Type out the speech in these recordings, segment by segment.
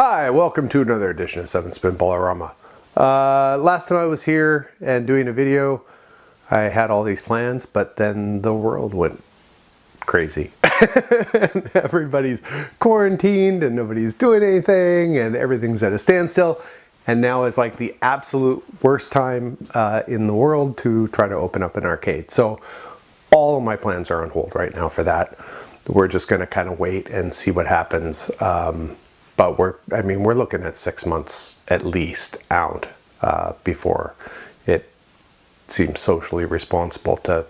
Hi, welcome to another edition of 7 Pinballorama. Last time I was here and doing a video, I had all these plans, but then the world went crazy. And everybody's quarantined and nobody's doing anything and everything's at a standstill. And now is like the absolute worst time in the world to try to open up an arcade. So all of my plans are on hold right now for that. We're just going to kind of wait and see what happens. But we're looking at 6 months at least out before it seems socially responsible to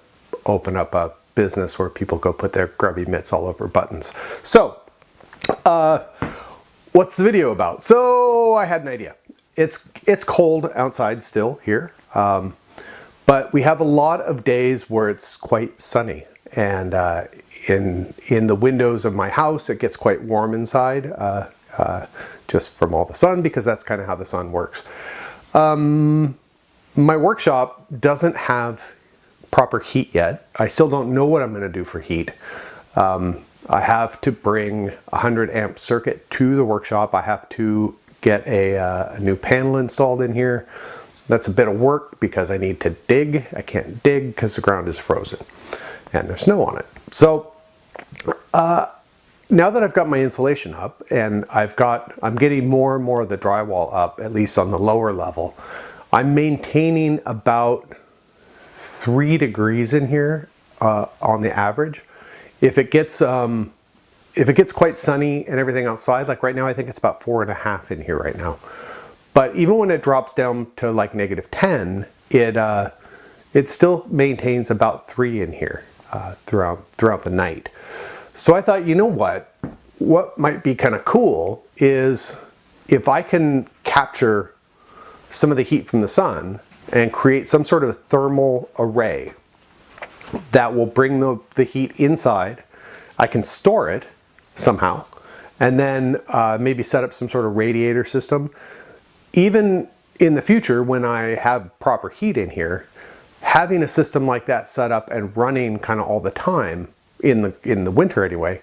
open up a business where people go put their grubby mitts all over buttons. So, what's the video about? So I had an idea. It's cold outside still here, but we have a lot of days where it's quite sunny, and in the windows of my house it gets quite warm inside. Just from all the sun, because that's kind of how the sun works. My workshop doesn't have proper heat yet. I still don't know what I'm going to do for heat. I have to bring a 100 amp circuit to the workshop. I have to get a new panel installed in here. That's a bit of work because I need to dig. I can't dig because the ground is frozen and there's snow on it. So now that I've got my insulation up and I'm getting more and more of the drywall up, at least on the lower level, I'm maintaining about 3 degrees in here on the average. If it gets quite sunny and everything outside, like right now, I think it's about 4.5 in here right now. But even when it drops down to like -10, it still maintains about 3 in here throughout the night. So I thought, you know what might be kind of cool is if I can capture some of the heat from the sun and create some sort of thermal array that will bring the heat inside. I can store it somehow, and then maybe set up some sort of radiator system. Even in the future, when I have proper heat in here, having a system like that set up and running kind of all the time, in the winter anyway,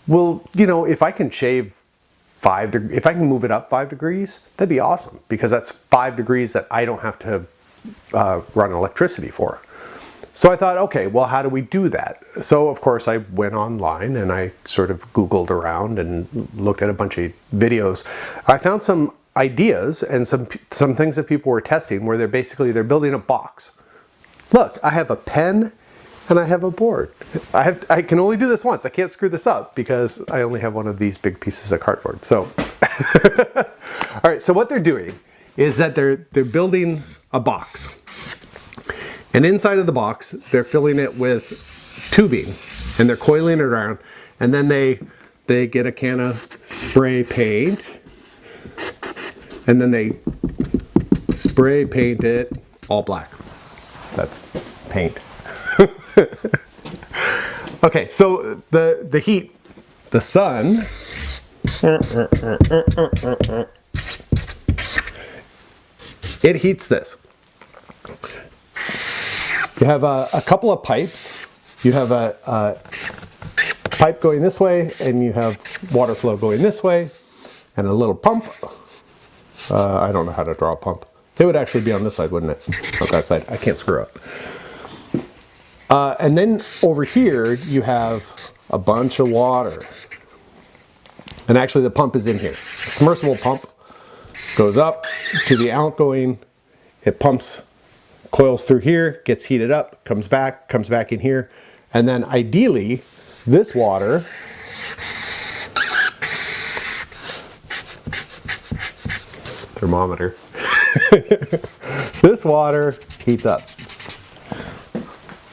will, you know, if I can if I can move it up 5 degrees, that'd be awesome, because that's 5 degrees that I don't have to run electricity for. So I thought, okay, well, how do we do that? So of course I went online and I sort of Googled around and looked at a bunch of videos. I found some ideas and some things that people were testing where they're building a box. Look, I have a pen and I have a board. I can only do this once. I can't screw this up because I only have one of these big pieces of cardboard. So, all right. So what they're doing is that they're building a box, and inside of the box they're filling it with tubing, and they're coiling it around, and then they get a can of spray paint, and then they spray paint it all black. That's paint. Okay, so the heat, the sun, it heats this. You have a couple of pipes. You have a pipe going this way, and you have water flow going this way, and a little pump. I don't know how to draw a pump. It would actually be on this side, wouldn't it? On that side. I can't screw up. And then over here, you have a bunch of water. And actually the pump is in here. A submersible pump goes up to the outgoing. It pumps, coils through here, gets heated up, comes back in here. And then ideally, this water thermometer. This water heats up.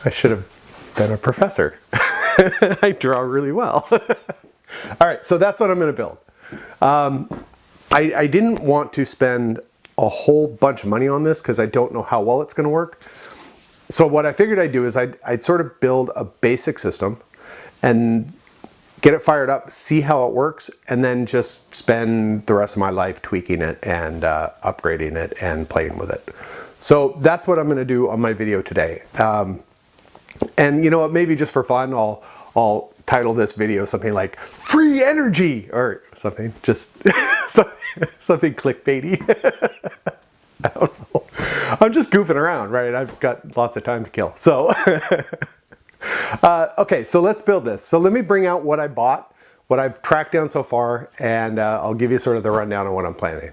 I should have been a professor. I draw really well. All right, so that's what I'm going to build. I didn't want to spend a whole bunch of money on this because I don't know how well it's going to work. So what I figured I'd do is I'd sort of build a basic system and get it fired up, see how it works, and then just spend the rest of my life tweaking it and upgrading it and playing with it. So that's what I'm going to do on my video today. And you know what, maybe just for fun, I'll title this video something like "Free Energy" or something. Just Something clickbaity. I don't know. I'm just goofing around, right? I've got lots of time to kill. So, okay, so let's build this. So let me bring out what I bought, what I've tracked down so far, and I'll give you sort of the rundown on what I'm planning.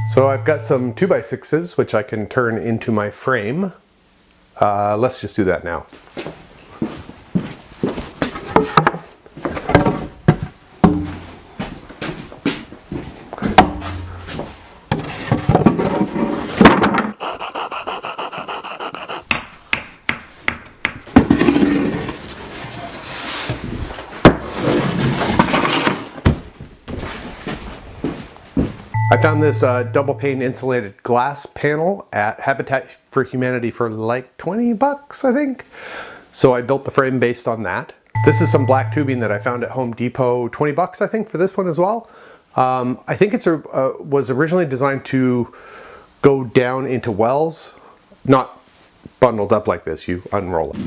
So I've got some 2x6s, which I can turn into my frame. Let's just do that now. I found this double pane insulated glass panel at Habitat for Humanity for like 20 bucks, I think. So I built the frame based on that. This is some black tubing that I found at Home Depot, 20 bucks I think for this one as well. I think it was originally designed to go down into wells, not bundled up like this, you unroll it.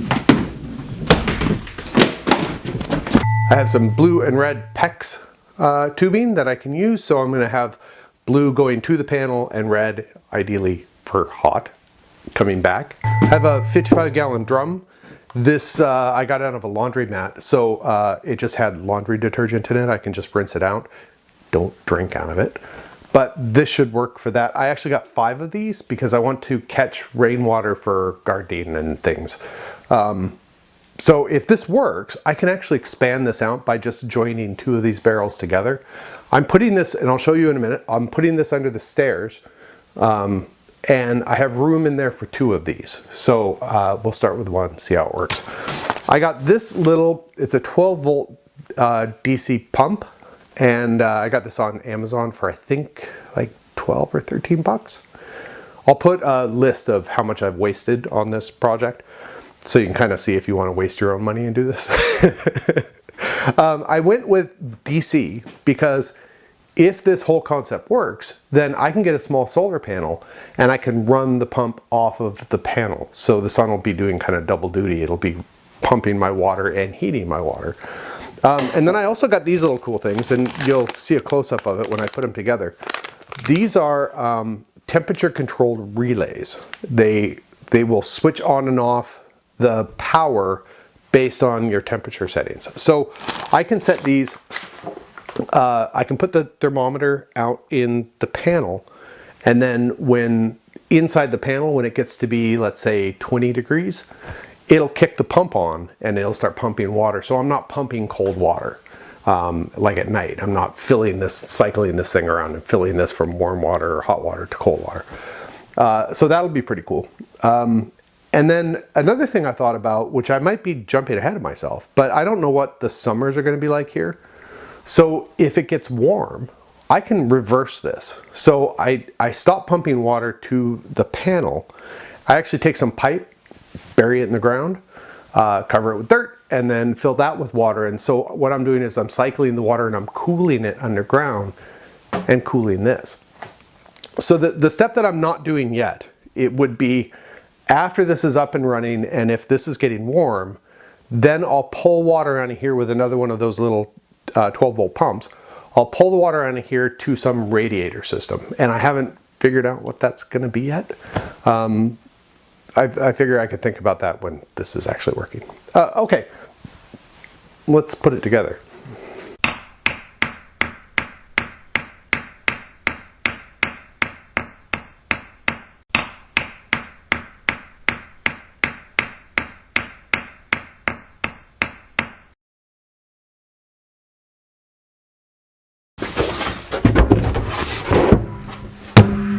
I have some blue and red PEX tubing that I can use, so I'm going to have blue going to the panel and red, ideally for hot, coming back. I have a 55-gallon drum. This I got out of a laundromat, so it just had laundry detergent in it. I can just rinse it out. Don't drink out of it. But this should work for that. I actually got 5 of these because I want to catch rainwater for gardening and things. So if this works, I can actually expand this out by just joining 2 of these barrels together. I'm putting this, and I'll show you in a minute, I'm putting this under the stairs, and I have room in there for 2 of these. So we'll start with one, see how it works. I got this little, it's a 12 volt DC pump, and I got this on Amazon for I think like 12 or 13 bucks. I'll put a list of how much I've wasted on this project, so you can kind of see if you want to waste your own money and do this. I went with DC because if this whole concept works, then I can get a small solar panel and I can run the pump off of the panel. So the sun will be doing kind of double duty. It'll be pumping my water and heating my water. And then I also got these little cool things, and you'll see a close-up of it when I put them together. These are temperature controlled relays. They will switch on and off the power based on your temperature settings. So I can set these, I can put the thermometer out in the panel, and then when inside the panel, when it gets to be, let's say 20 degrees, it'll kick the pump on and it'll start pumping water. So I'm not pumping cold water like at night. I'm not filling this, cycling this thing around and filling this from warm water or hot water to cold water. So that'll be pretty cool. And then another thing I thought about, which I might be jumping ahead of myself, but I don't know what the summers are going to be like here. So if it gets warm, I can reverse this. So I stop pumping water to the panel. I actually take some pipe, bury it in the ground, cover it with dirt, and then fill that with water. And so what I'm doing is I'm cycling the water and I'm cooling it underground and cooling this. So the step that I'm not doing yet, it would be after this is up and running, and if this is getting warm, then I'll pull water out of here with another one of those little 12 volt pumps. I'll pull the water out of here to some radiator system, and I haven't figured out what that's going to be yet. I figure I could think about that when this is actually working. Okay, let's put it together.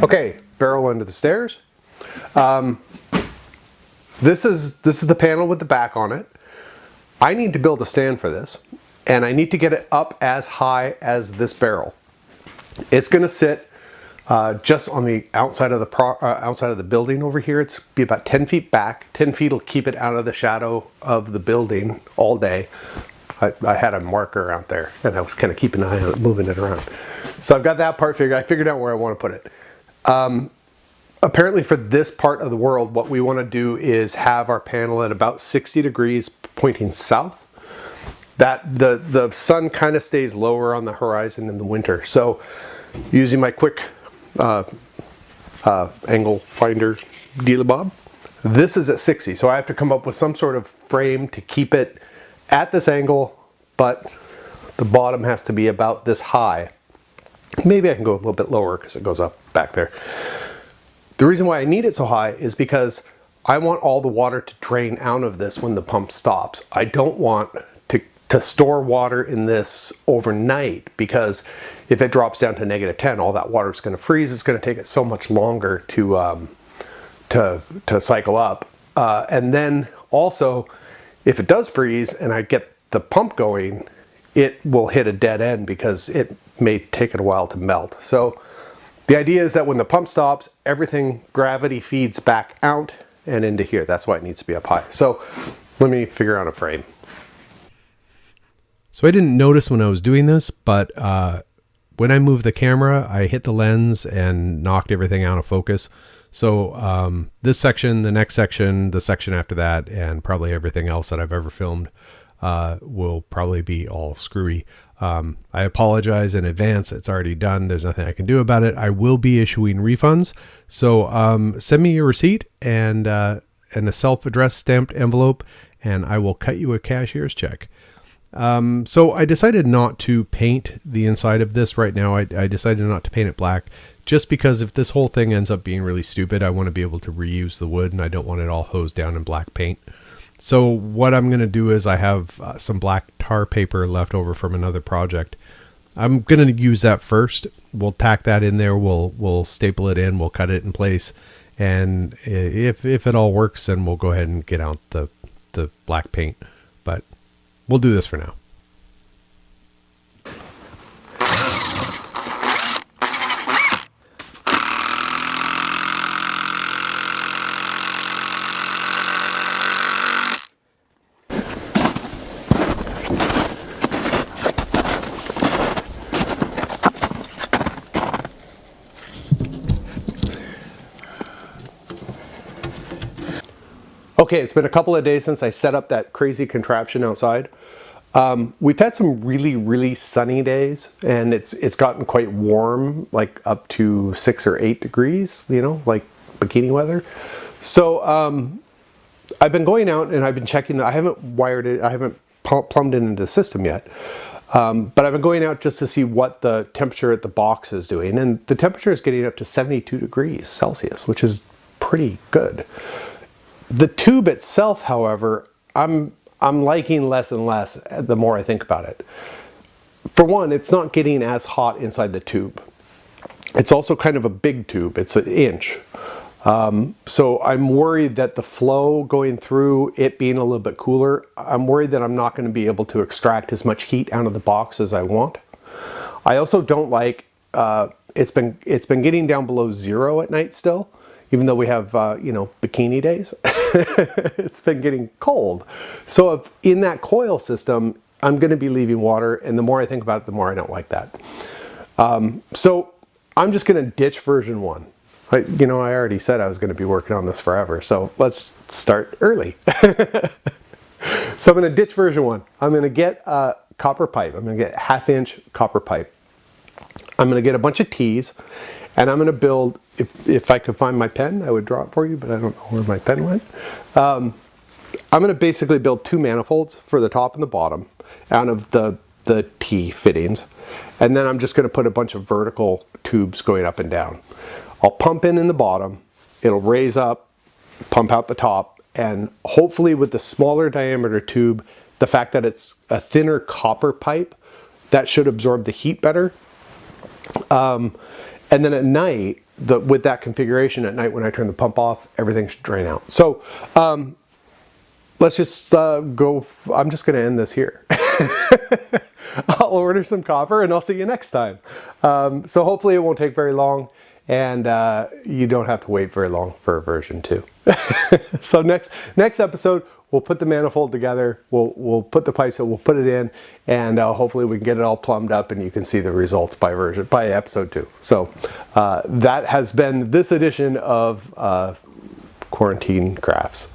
Okay, barrel under the stairs. This is the panel with the back on it. I need to build a stand for this, and I need to get it up as high as this barrel. It's going to sit just on the outside of the building over here. It's be about 10 feet back. 10 feet will keep it out of the shadow of the building all day. I had a marker out there, and I was kind of keeping an eye on it, moving it around. So I've got that part figured. I figured out where I want to put it. Apparently for this part of the world, what we want to do is have our panel at about 60 degrees pointing south. that the sun kind of stays lower on the horizon in the winter. So using my quick angle finder dealabob, this is at 60, so I have to come up with some sort of frame to keep it at this angle, but the bottom has to be about this high. Maybe I can go a little bit lower because it goes up back there. The reason why I need it so high is because I want all the water to drain out of this when the pump stops. I don't want to store water in this overnight, because if it drops down to -10, all that water is going to freeze. It's going to take it so much longer to cycle up. And then also, if it does freeze and I get the pump going, it will hit a dead end because it may take it a while to melt. So the idea is that when the pump stops, everything gravity feeds back out and into here. That's why it needs to be up high. So let me figure out a frame. So I didn't notice when I was doing this, but when I moved the camera, I hit the lens and knocked everything out of focus. So this section, the next section, the section after that, and probably everything else that I've ever filmed will probably be all screwy. I apologize in advance. It's already done. There's nothing I can do about it. I will be issuing refunds. So send me your receipt and a self-addressed stamped envelope, and I will cut you a cashier's check. So I decided not to paint the inside of this right now. I decided not to paint it black, just because if this whole thing ends up being really stupid, I want to be able to reuse the wood, and I don't want it all hosed down in black paint. So what I'm going to do is I have some black tar paper left over from another project. I'm going to use that first. We'll tack that in there. We'll staple it in. We'll cut it in place. And if it all works, then we'll go ahead and get out the black paint. But we'll do this for now. Okay, it's been a couple of days since I set up that crazy contraption outside. We've had some really, really sunny days, and it's gotten quite warm, like up to 6 or 8 degrees, you know, like bikini weather. So I've been going out and I've been checking. I haven't wired it. I haven't plumbed it into the system yet. But I've been going out just to see what the temperature at the box is doing. And the temperature is getting up to 72 degrees Celsius, which is pretty good. The tube itself, however, I'm liking less and less the more I think about it. For one, it's not getting as hot inside the tube. It's also kind of a big tube. It's an inch. So I'm worried that the flow going through it being a little bit cooler, I'm worried that I'm not going to be able to extract as much heat out of the box as I want. I also don't like, it's been getting down below 0 at night still, even though we have, you know, bikini days. It's been getting cold. So if in that coil system, I'm going to be leaving water, and the more I think about it, the more I don't like that. So I'm just going to ditch version 1. You know, I already said I was going to be working on this forever, so let's start early. So I'm going to ditch version 1. I'm going to get a copper pipe. I'm going to get 1/2-inch copper pipe. I'm going to get a bunch of T's, and I'm going to build, if I could find my pen, I would draw it for you, but I don't know where my pen went. I'm going to basically build 2 manifolds for the top and the bottom out of the T fittings. And then I'm just going to put a bunch of vertical tubes going up and down. I'll pump in the bottom, it'll raise up, pump out the top, and hopefully with the smaller diameter tube, the fact that it's a thinner copper pipe, that should absorb the heat better. And then at night, with that configuration at night when I turn the pump off, everything should drain out. So let's just go, I'm just going to end this here. I'll order some copper and I'll see you next time. So hopefully it won't take very long, and you don't have to wait very long for version 2. So next episode, we'll put the manifold together, we'll put the pipes in, we'll put it in, and hopefully we can get it all plumbed up and you can see the results by episode 2. So that has been this edition of Quarantine Crafts.